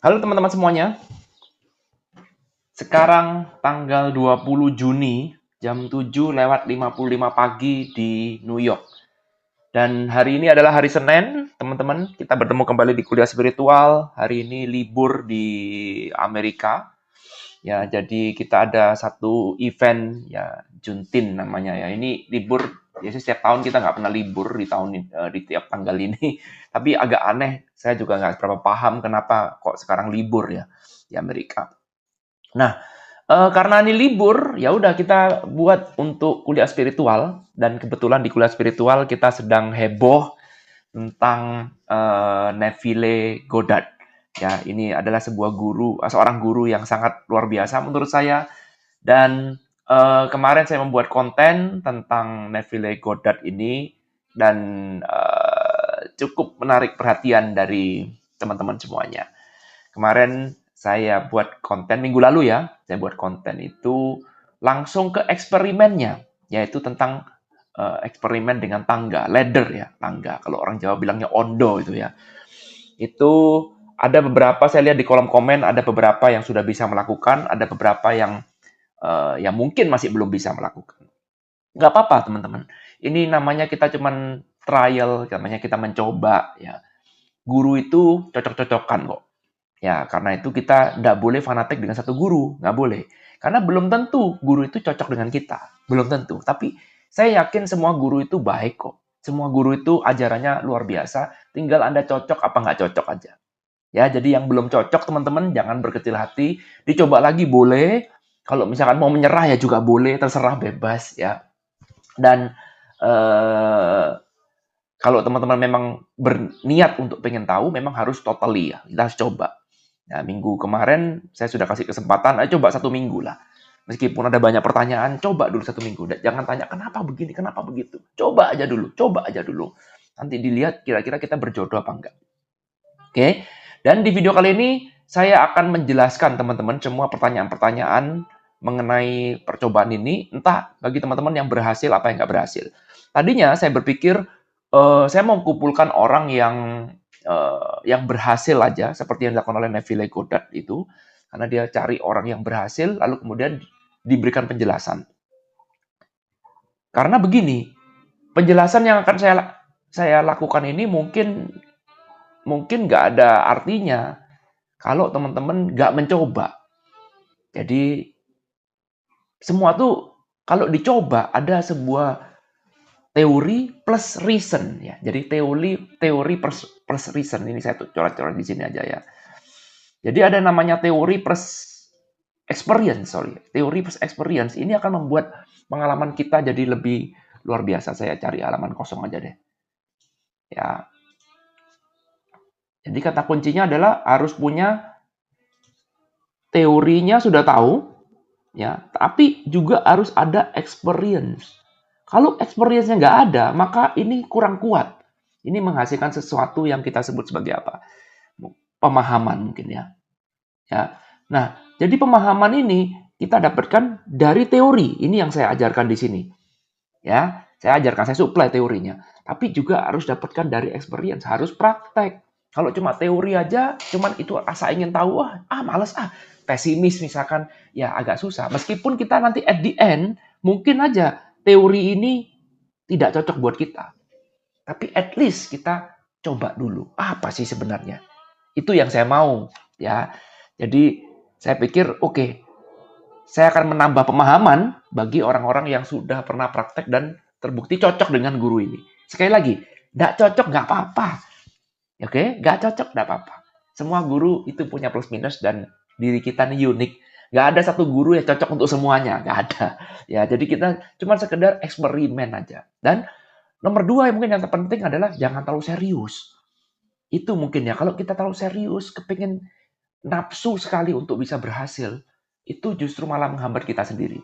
Halo teman-teman semuanya, sekarang tanggal 20 Juni jam 7:55 pagi di New York. Dan hari ini adalah hari Senin, teman-teman. Kita bertemu kembali di kuliah spiritual. Hari ini libur di Amerika. Ya, jadi kita ada satu event ya Juntin namanya ya. Ini libur biasanya setiap tahun kita nggak pernah libur di tiap tanggal ini. Tapi agak aneh, saya juga nggak berapa paham kenapa kok sekarang libur ya di Amerika. Nah, karena ini libur, ya udah kita buat untuk kuliah spiritual dan kebetulan di kuliah spiritual kita sedang heboh tentang Neville Goddard. Ya, ini adalah seorang guru yang sangat luar biasa menurut saya. Dan kemarin saya membuat konten tentang Neville Goddard ini dan cukup menarik perhatian dari teman-teman semuanya. Kemarin saya buat konten minggu lalu ya, saya buat konten itu langsung ke eksperimennya, yaitu tentang eksperimen dengan tangga, ladder ya, tangga. Kalau orang Jawa bilangnya ondo itu ya. Itu ada beberapa, saya lihat di kolom komen, ada beberapa yang sudah bisa melakukan, ada beberapa yang mungkin masih belum bisa melakukan. Nggak apa-apa teman-teman. Ini namanya kita cuman trial, namanya kita mencoba ya. Guru itu cocok-cocokan kok. Ya, karena itu kita nggak boleh fanatik dengan satu guru, nggak boleh. Karena belum tentu guru itu cocok dengan kita, belum tentu. Tapi saya yakin semua guru itu baik kok. Semua guru itu ajarannya luar biasa, tinggal Anda cocok apa nggak cocok aja. Ya, jadi yang belum cocok teman-teman jangan berkecil hati, dicoba lagi boleh. Kalau misalkan mau menyerah ya juga boleh, terserah bebas ya. Dan eh, kalau teman-teman memang berniat untuk pengen tahu, memang harus totally ya, kita harus coba. Nah, minggu kemarin saya sudah kasih kesempatan, ayo coba 1 minggu lah. Meskipun ada banyak pertanyaan, coba dulu 1 minggu. Jangan tanya kenapa begini, kenapa begitu. Coba aja dulu, coba aja dulu. Nanti dilihat kira-kira kita berjodoh apa enggak. Oke, dan di video kali ini saya akan menjelaskan teman-teman semua pertanyaan-pertanyaan mengenai percobaan ini, entah bagi teman-teman yang berhasil apa yang nggak berhasil. Tadinya saya berpikir saya mau kumpulkan orang yang berhasil aja, seperti yang dilakukan oleh Neville Goddard itu, karena dia cari orang yang berhasil, lalu kemudian diberikan penjelasan. Karena begini, penjelasan yang akan saya lakukan ini mungkin mungkin nggak ada artinya kalau teman-teman nggak mencoba. Jadi semua tuh kalau dicoba ada sebuah teori plus reason ya. Jadi teori plus reason ini saya tuh coret-coret di sini aja ya. Jadi ada namanya teori plus experience, sorry. Teori plus experience ini akan membuat pengalaman kita jadi lebih luar biasa. Saya cari halaman kosong aja deh. Ya. Jadi kata kuncinya adalah harus punya teorinya sudah tahu, ya, tapi juga harus ada experience. Kalau experience-nya nggak ada, maka ini kurang kuat. Ini menghasilkan sesuatu yang kita sebut sebagai apa? Pemahaman mungkin ya. Ya. Nah, jadi pemahaman ini kita dapatkan dari teori. Ini yang saya ajarkan di sini. Ya, saya ajarkan, saya supply teorinya. Tapi juga harus dapatkan dari experience, harus praktek. Kalau cuma teori aja, cuman itu rasa ingin tahu, males pesimis misalkan, ya agak susah. Meskipun kita nanti at the end, mungkin aja teori ini tidak cocok buat kita. Tapi at least kita coba dulu, apa sih sebenarnya? Itu yang saya mau, ya. Jadi saya pikir, oke, saya akan menambah pemahaman bagi orang-orang yang sudah pernah praktek dan terbukti cocok dengan guru ini. Sekali lagi, nggak cocok nggak apa-apa. Oke, nggak cocok nggak apa-apa. Semua guru itu punya plus minus dan diri kita ini unik. Nggak ada satu guru yang cocok untuk semuanya, nggak ada. Ya, jadi kita cuma sekedar eksperimen aja. Dan nomor dua yang mungkin yang terpenting adalah jangan terlalu serius. Itu mungkin ya, kalau kita terlalu serius, kepingin nafsu sekali untuk bisa berhasil, itu justru malah menghambat kita sendiri.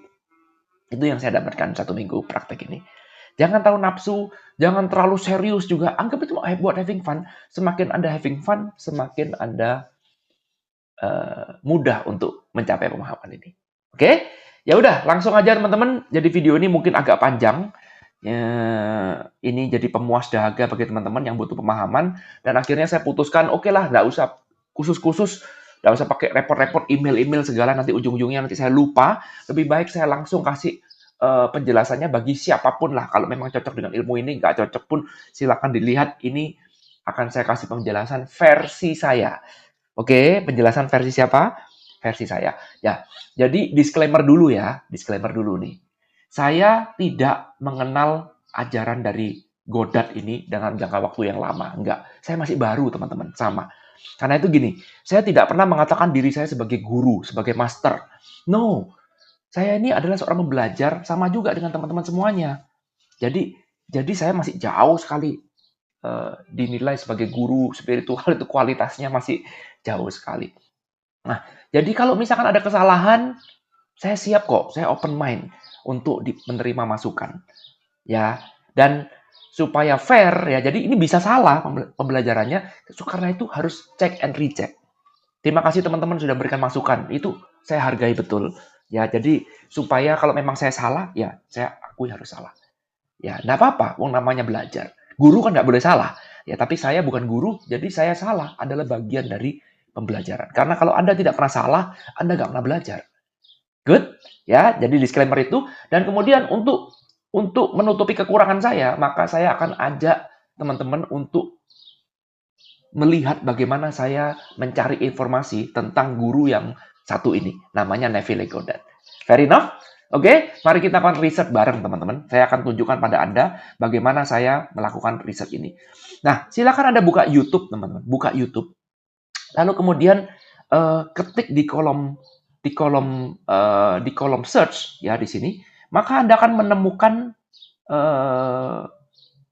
Itu yang saya dapatkan 1 minggu praktek ini. Jangan terlalu nafsu, jangan terlalu serius juga. Anggap itu buat having fun. Semakin Anda having fun, semakin Anda mudah untuk mencapai pemahaman ini. Oke? Ya udah, langsung aja teman-teman. Jadi video ini mungkin agak panjang. Ini jadi pemuas dahaga bagi teman-teman yang butuh pemahaman. Dan akhirnya saya putuskan, oke lah, nggak usah khusus-khusus Nggak usah pakai repot-repot email-email segala, nanti ujung-ujungnya nanti saya lupa. Lebih baik saya langsung kasih penjelasannya bagi siapapun lah. Kalau memang cocok dengan ilmu ini, nggak cocok pun silakan dilihat. Ini akan saya kasih penjelasan versi saya. Oke, penjelasan versi siapa? Versi saya. Ya, jadi disclaimer dulu ya, disclaimer dulu nih. Saya tidak mengenal ajaran dari Godard ini dengan jangka waktu yang lama. Enggak, saya masih baru teman-teman, sama. Karena itu gini, saya tidak pernah mengatakan diri saya sebagai guru, sebagai master. No, saya ini adalah seorang pembelajar, sama juga dengan teman-teman semuanya. Jadi saya masih jauh sekali dinilai sebagai guru spiritual, itu kualitasnya masih jauh sekali. Nah, jadi kalau misalkan ada kesalahan, saya siap kok, saya open mind untuk menerima masukan. Ya, dan supaya fair ya, jadi ini bisa salah pembelajarannya, karena itu harus check and recheck. Terima kasih teman-teman sudah berikan masukan, itu saya hargai betul. Ya, jadi supaya kalau memang saya salah, ya saya akui harus salah. Ya, enggak apa-apa, namanya belajar. Guru kan nggak boleh salah. Ya, tapi saya bukan guru, jadi saya salah adalah bagian dari pembelajaran. Karena kalau Anda tidak pernah salah, Anda nggak pernah belajar. Good? Ya, jadi disclaimer itu. Dan kemudian untuk menutupi kekurangan saya, maka saya akan ajak teman-teman untuk melihat bagaimana saya mencari informasi tentang guru yang satu ini. Namanya Neville Goddard. Fair enough? Oke, mari kita akan riset bareng teman-teman. Saya akan tunjukkan pada Anda bagaimana saya melakukan riset ini. Nah, silakan Anda buka YouTube teman-teman. Buka YouTube. Lalu kemudian ketik di kolom search ya di sini, maka Anda akan menemukan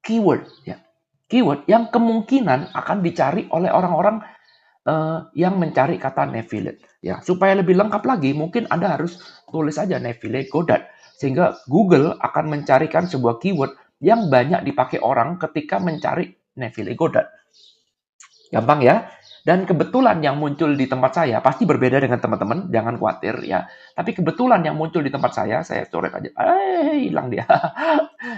keyword ya. Keyword yang kemungkinan akan dicari oleh orang-orang yang mencari kata Neville. Ya, supaya lebih lengkap lagi, mungkin Anda harus tulis aja Neville Goddard. Sehingga Google akan mencarikan sebuah keyword yang banyak dipakai orang ketika mencari Neville Goddard. Gampang ya? Dan kebetulan yang muncul di tempat saya, pasti berbeda dengan teman-teman, jangan khawatir ya. Tapi kebetulan yang muncul di tempat saya coret aja. Hilang dia.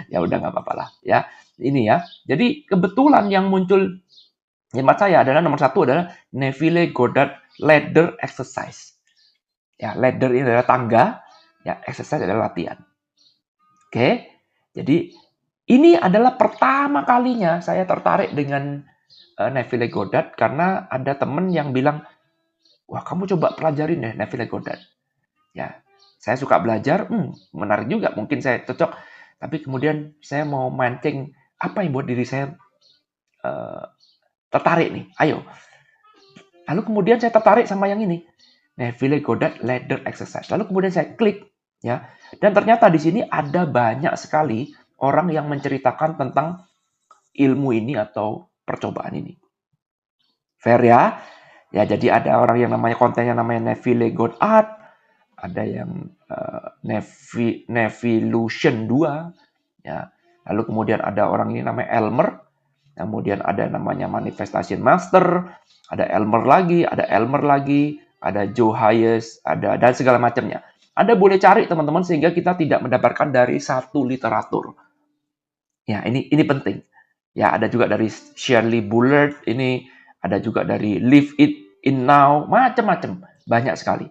Ya udah nggak apa-apa lah ya. Ini ya. Jadi kebetulan yang muncul di tempat saya adalah nomor satu adalah Neville Goddard Ladder Exercise. Ya, ladder ini adalah tangga, ya exercise adalah latihan. Oke, jadi ini adalah pertama kalinya saya tertarik dengan Neville Goddard karena ada teman yang bilang, wah kamu coba pelajarin deh Neville Goddard. Ya, saya suka belajar, menarik juga, mungkin saya cocok. Tapi kemudian saya mau mancing apa yang buat diri saya tertarik nih, ayo. Lalu kemudian saya tertarik sama yang ini, Neville Goddard Ladder Exercise. Lalu kemudian saya klik, ya, dan ternyata di sini ada banyak sekali orang yang menceritakan tentang ilmu ini atau percobaan ini. Fair ya? Ya, jadi ada orang yang namanya kontennya namanya Neville Goddard, ada yang Nevilution 2, ya. Lalu kemudian ada orang ini namanya Elmer, kemudian ada namanya Manifestation Master, ada Elmer lagi, ada Joe Hayes, ada dan segala macamnya. Anda boleh cari teman-teman sehingga kita tidak mendapatkan dari satu literatur. Ya, ini penting. Ya, ada juga dari Shirley Bullard, ini ada juga dari Live It In Now, macam-macam, banyak sekali.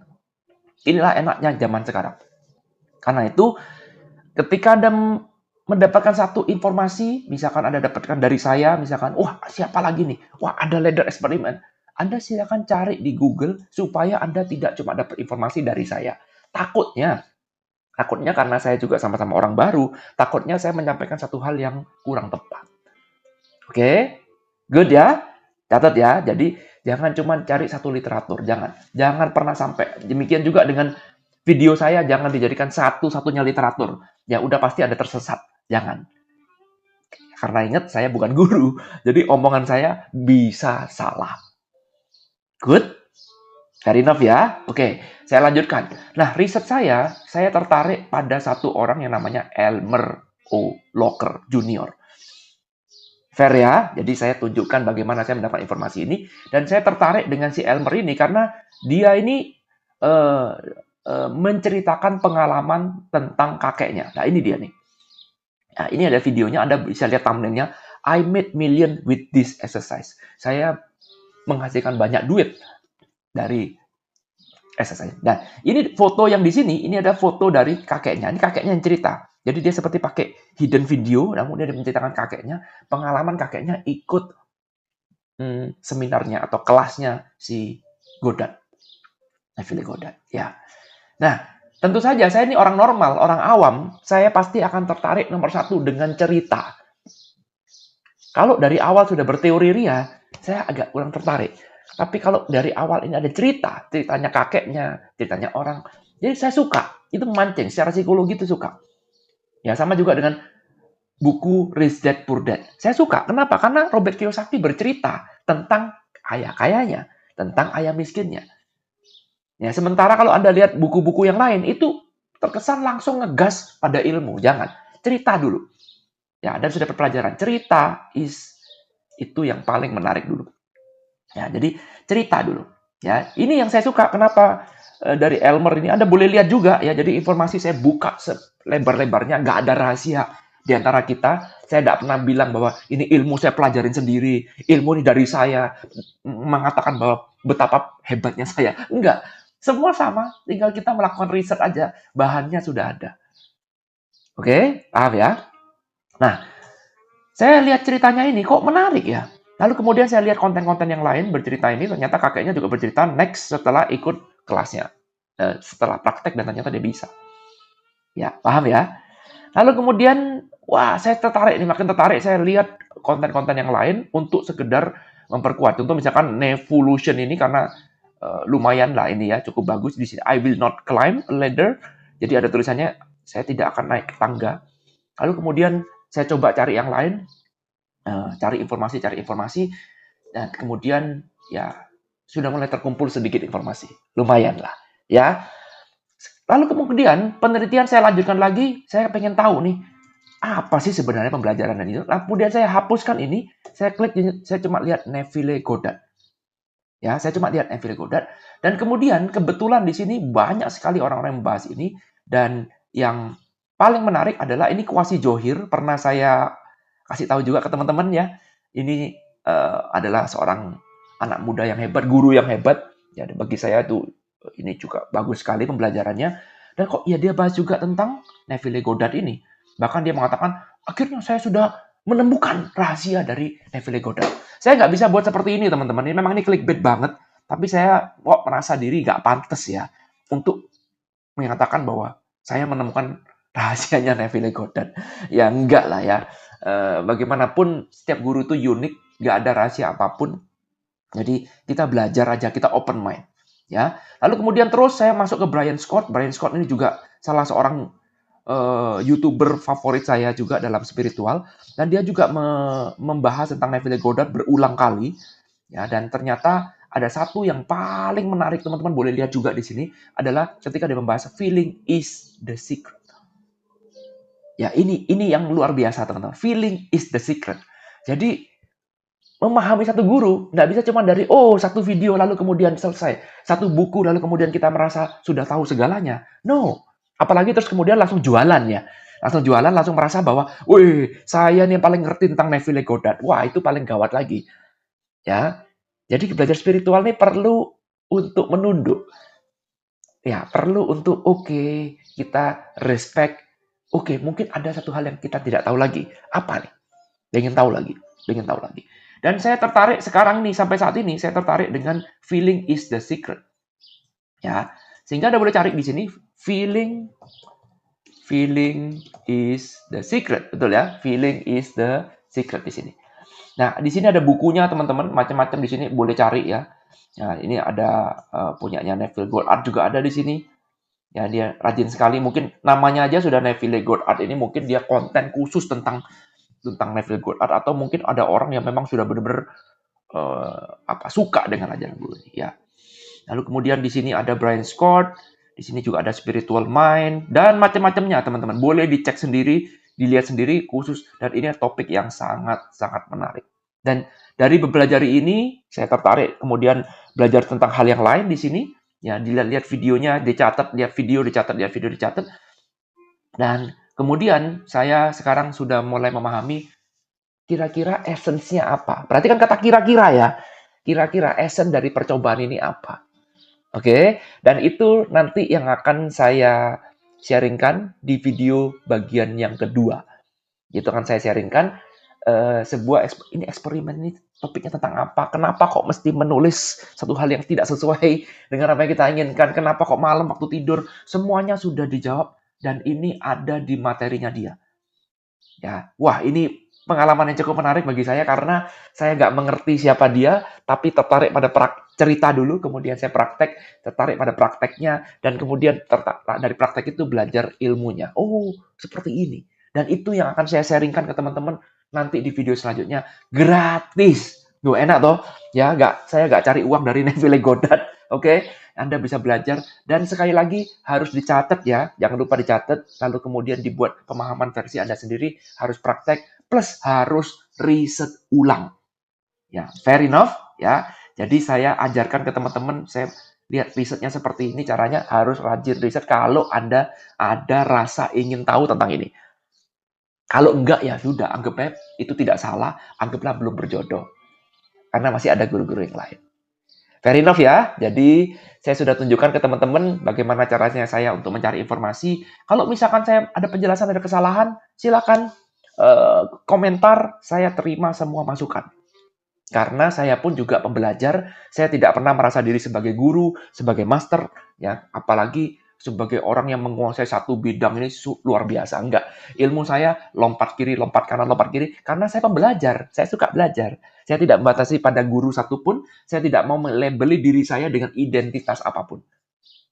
Inilah enaknya zaman sekarang. Karena itu, ketika Anda mendapatkan satu informasi, misalkan Anda dapatkan dari saya, misalkan, wah siapa lagi nih? Wah ada ladder eksperimen. Anda silakan cari di Google supaya Anda tidak cuma dapat informasi dari saya. Takutnya karena saya juga sama-sama orang baru, takutnya saya menyampaikan satu hal yang kurang tepat. Oke? Good ya? Catat ya. Jadi jangan cuma cari satu literatur, jangan pernah sampai. Demikian juga dengan video saya, jangan dijadikan satu-satunya literatur. Ya udah pasti ada tersesat. Jangan. Karena ingat, saya bukan guru. Jadi omongan saya bisa salah. Good? Fair enough ya? Oke, saya lanjutkan. Nah, riset saya tertarik pada satu orang yang namanya Elmer O. Locker Jr. Fair ya? Jadi saya tunjukkan bagaimana saya mendapat informasi ini. Dan saya tertarik dengan si Elmer ini karena dia ini menceritakan pengalaman tentang kakeknya. Nah, ini dia nih. Nah, ini ada videonya, Anda bisa lihat thumbnailnya. I made million with this exercise. Saya menghasilkan banyak duit dari SSI. Nah, ini foto yang di sini, ini ada foto dari kakeknya. Ini kakeknya yang cerita. Jadi dia seperti pakai hidden video, namun dia menceritakan kakeknya, pengalaman kakeknya ikut seminarnya atau kelasnya si Godard, Neville Goddard. Ya. Nah, tentu saja saya ini orang normal, orang awam, saya pasti akan tertarik nomor satu dengan cerita. Kalau dari awal sudah berteori ria, saya agak kurang tertarik. Tapi kalau dari awal ini ada cerita, ceritanya kakeknya, ceritanya orang, jadi saya suka. Itu memancing, secara psikologi itu suka. Ya, sama juga dengan buku Rich Dad Poor Dad. Saya suka. Kenapa? Karena Robert Kiyosaki bercerita tentang ayah kayanya, tentang ayah miskinnya. Ya, sementara kalau Anda lihat buku-buku yang lain, itu terkesan langsung ngegas pada ilmu. Jangan. Cerita dulu. Ya, Anda sudah pelajaran. Cerita itu yang paling menarik dulu. Ya, jadi cerita dulu. Ya, ini yang saya suka. Kenapa dari Elmer ini Anda boleh lihat juga ya. Jadi informasi saya buka selebar-lebarnya, nggak ada rahasia di antara kita. Saya tidak pernah bilang bahwa ini ilmu saya pelajarin sendiri, ilmu ini dari saya, mengatakan bahwa betapa hebatnya saya. Enggak. Semua sama, tinggal kita melakukan riset aja. Bahannya sudah ada. Oke, paham ya? Nah, saya lihat ceritanya ini kok menarik ya. Lalu kemudian saya lihat konten-konten yang lain bercerita ini, ternyata kakeknya juga bercerita next setelah ikut kelasnya. Setelah praktek dan ternyata dia bisa. Ya, paham ya? Lalu kemudian, wah saya tertarik nih, makin tertarik saya lihat konten-konten yang lain untuk sekedar memperkuat. Contoh misalkan Nevolution ini karena lumayan lah ini ya, cukup bagus di sini. I will not climb a ladder. Jadi ada tulisannya, saya tidak akan naik tangga. Lalu kemudian saya coba cari yang lain, cari informasi, dan kemudian ya sudah mulai terkumpul sedikit informasi. Lumayan lah, ya. Lalu kemudian penelitian saya lanjutkan lagi, saya pengen tahu nih, apa sih sebenarnya pembelajaran itu. Lalu kemudian saya hapuskan ini, saya klik, saya cuma lihat Neville Goddard. Ya, saya cuma lihat Neville Goddard. Dan kemudian kebetulan di sini banyak sekali orang-orang yang membahas ini. Dan yang paling menarik adalah ini Kwasi Johir. Pernah saya kasih tahu juga ke teman-teman ya. Ini adalah seorang anak muda yang hebat, guru yang hebat. Ya, bagi saya itu ini juga bagus sekali pembelajarannya. Dan kok ya dia bahas juga tentang Neville Goddard ini. Bahkan dia mengatakan, akhirnya saya sudah menemukan rahasia dari Neville Goddard. Saya nggak bisa buat seperti ini, teman-teman. Ini memang ini clickbait banget. Tapi saya kok merasa diri nggak pantas ya untuk mengatakan bahwa saya menemukan rahasianya Neville Goddard. Ya enggak lah ya. Bagaimanapun setiap guru itu unik, nggak ada rahasia apapun. Jadi kita belajar aja, kita open mind. Ya. Lalu kemudian terus saya masuk ke Brian Scott. Brian Scott ini juga salah seorang YouTuber favorit saya juga dalam spiritual, dan dia juga membahas tentang Neville Goddard berulang kali ya, dan ternyata ada satu yang paling menarik, teman-teman boleh lihat juga di sini, adalah ketika dia membahas feeling is the secret. Ya, ini yang luar biasa, teman-teman. Feeling is the secret. Jadi memahami satu guru nggak bisa cuma dari satu video lalu kemudian selesai, satu buku lalu kemudian kita merasa sudah tahu segalanya. No. Apalagi terus kemudian langsung jualan ya. Langsung jualan, langsung merasa bahwa, wih, saya nih yang paling ngerti tentang Neville Goddard. Wah, itu paling gawat lagi. Ya. Jadi belajar spiritual nih perlu untuk menunduk. Ya, perlu untuk, kita respect. Mungkin ada satu hal yang kita tidak tahu lagi. Apa nih? Ingin tahu lagi. Dan saya tertarik sekarang nih, sampai saat ini, saya tertarik dengan feeling is the secret. Ya, sehingga Anda boleh cari di sini, feeling is the secret, betul ya? Feeling is the secret di sini. Nah, di sini ada bukunya teman-teman, macam-macam di sini boleh cari ya. Nah, ini ada punyanya Neville Goddard juga ada di sini. Ya, dia rajin sekali. Mungkin namanya aja sudah Neville Goddard ini, mungkin dia konten khusus tentang Neville Goddard, atau mungkin ada orang yang memang sudah benar-benar suka dengan ajaran guru ini ya. Lalu kemudian di sini ada Brian Scott. Di sini juga ada Spiritual Mind dan macam-macamnya, teman-teman. Boleh dicek sendiri, dilihat sendiri khusus, dan ini topik yang sangat-sangat menarik. Dan dari belajar ini saya tertarik kemudian belajar tentang hal yang lain di sini. Ya, dilihat videonya, dicatat, lihat video, dicatat. Dan kemudian saya sekarang sudah mulai memahami kira-kira esensinya apa. Perhatikan kata kira-kira ya. Kira-kira esen dari percobaan ini apa? Oke, dan itu nanti yang akan saya sharingkan di video bagian yang kedua. Itu akan saya sharingkan ini eksperimen ini topiknya tentang apa? Kenapa kok mesti menulis satu hal yang tidak sesuai dengan apa yang kita inginkan? Kenapa kok malam waktu tidur? Semuanya sudah dijawab dan ini ada di materinya dia. Ya, wah ini pengalaman yang cukup menarik bagi saya karena saya nggak mengerti siapa dia, tapi tertarik pada cerita dulu, kemudian saya praktek, tertarik pada prakteknya, dan kemudian dari praktek itu belajar ilmunya. Oh, seperti ini. Dan itu yang akan saya sharingkan ke teman-teman nanti di video selanjutnya. Gratis. Duh, enak toh? Ya, saya nggak cari uang dari Neville Goddard. Oke, Anda bisa belajar. Dan sekali lagi harus dicatat ya. Jangan lupa dicatat. Lalu kemudian dibuat pemahaman versi Anda sendiri. Harus praktek. Plus harus riset ulang. Ya, fair enough. Ya, jadi saya ajarkan ke teman-teman. Saya lihat risetnya seperti ini. Caranya harus rajin riset kalau Anda ada rasa ingin tahu tentang ini. Kalau enggak ya sudah, anggapnya itu tidak salah, anggaplah belum berjodoh. Karena masih ada guru-guru yang lain. Fair enough ya. Jadi saya sudah tunjukkan ke teman-teman bagaimana caranya saya untuk mencari informasi. Kalau misalkan saya ada penjelasan, ada kesalahan, silakan komentar. Saya terima semua masukan. Karena saya pun juga pembelajar, saya tidak pernah merasa diri sebagai guru, sebagai master, ya, apalagi sebagai orang yang menguasai satu bidang ini luar biasa. Enggak. Ilmu saya lompat kiri, lompat kanan, lompat kiri, karena saya pembelajar. Saya suka belajar. Saya tidak membatasi pada guru satupun, saya tidak mau melabeli diri saya dengan identitas apapun.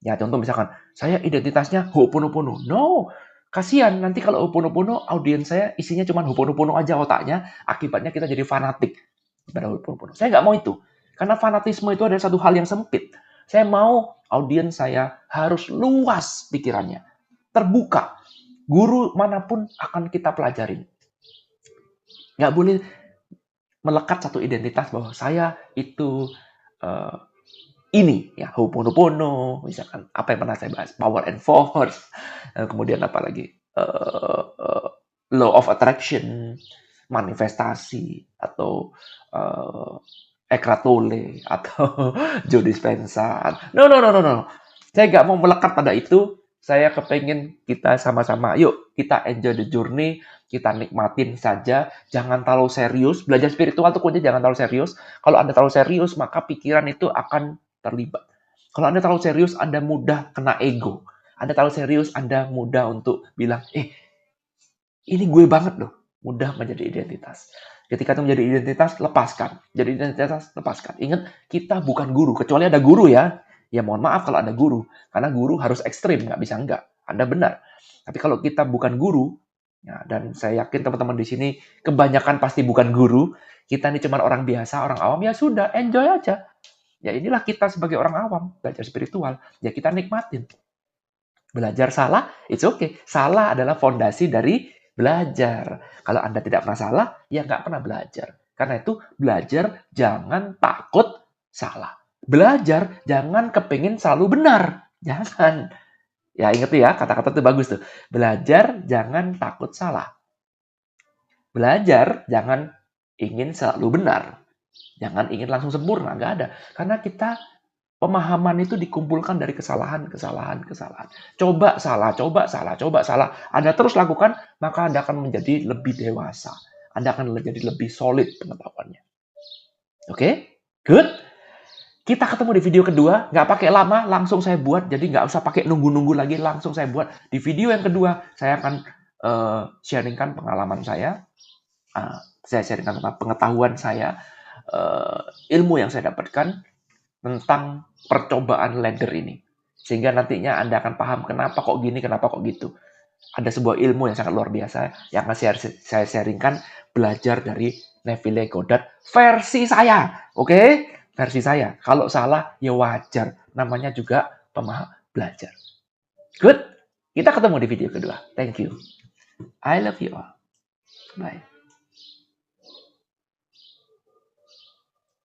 Ya, contoh misalkan, saya identitasnya Ho'oponopono. No, kasihan nanti kalau Ho'oponopono, audiens saya isinya cuma Ho'oponopono aja otaknya, akibatnya kita jadi fanatik. Saya nggak mau itu. Karena fanatisme itu adalah satu hal yang sempit. Saya mau audiens saya harus luas pikirannya. Terbuka. Guru manapun akan kita pelajarin. Nggak boleh melekat satu identitas bahwa saya itu ini ya Ho'oponopono, misalkan apa yang pernah saya bahas, power and force, kemudian apa lagi law of attraction, manifestasi, atau Eckhart Tolle, atau Joe Dispenza. No. Saya nggak mau melekat pada itu. Saya kepengen kita sama-sama, yuk kita enjoy the journey, kita nikmatin saja, jangan terlalu serius. Belajar spiritual tuh kuncinya jangan terlalu serius. Kalau Anda terlalu serius, maka pikiran itu akan terlibat. Kalau Anda terlalu serius, Anda mudah kena ego. Anda terlalu serius, Anda mudah untuk bilang, ini gue banget loh. Mudah menjadi identitas. Ketika itu menjadi identitas, lepaskan. Jadi identitas, lepaskan. Ingat, kita bukan guru. Kecuali ada guru ya. Ya mohon maaf kalau ada guru. Karena guru harus ekstrim, nggak bisa enggak. Anda benar. Tapi kalau kita bukan guru, ya, dan saya yakin teman-teman di sini kebanyakan pasti bukan guru, kita ini cuma orang biasa, orang awam, ya sudah, enjoy aja. Ya inilah kita sebagai orang awam, belajar spiritual. Ya kita nikmatin. Belajar salah, it's okay. Salah adalah fondasi dari belajar. Kalau Anda tidak pernah salah, ya nggak pernah belajar. Karena itu, belajar jangan takut salah. Belajar jangan kepingin selalu benar. Jangan. Ya ingat ya, kata-kata itu bagus tuh. Belajar jangan takut salah. Belajar jangan ingin selalu benar. Jangan ingin langsung sempurna, nggak ada. Karena kita pemahaman itu dikumpulkan dari kesalahan. Coba salah. Anda terus lakukan, maka Anda akan menjadi lebih dewasa. Anda akan menjadi lebih solid pengetahuannya. Oke? Good? Kita ketemu di video kedua. Nggak pakai lama, langsung saya buat. Jadi nggak usah pakai nunggu-nunggu lagi, langsung saya buat. Di video yang kedua, saya akan sharingkan pengalaman saya. Saya sharingkan tentang pengetahuan saya, ilmu yang saya dapatkan tentang percobaan ladder ini. Sehingga nantinya Anda akan paham kenapa kok gini, kenapa kok gitu. Ada sebuah ilmu yang sangat luar biasa yang akan saya sharingkan, belajar dari Neville Goddard versi saya. Oke? Versi saya. Kalau salah, ya wajar. Namanya juga belajar. Good? Kita ketemu di video kedua. Thank you. I love you all. Bye.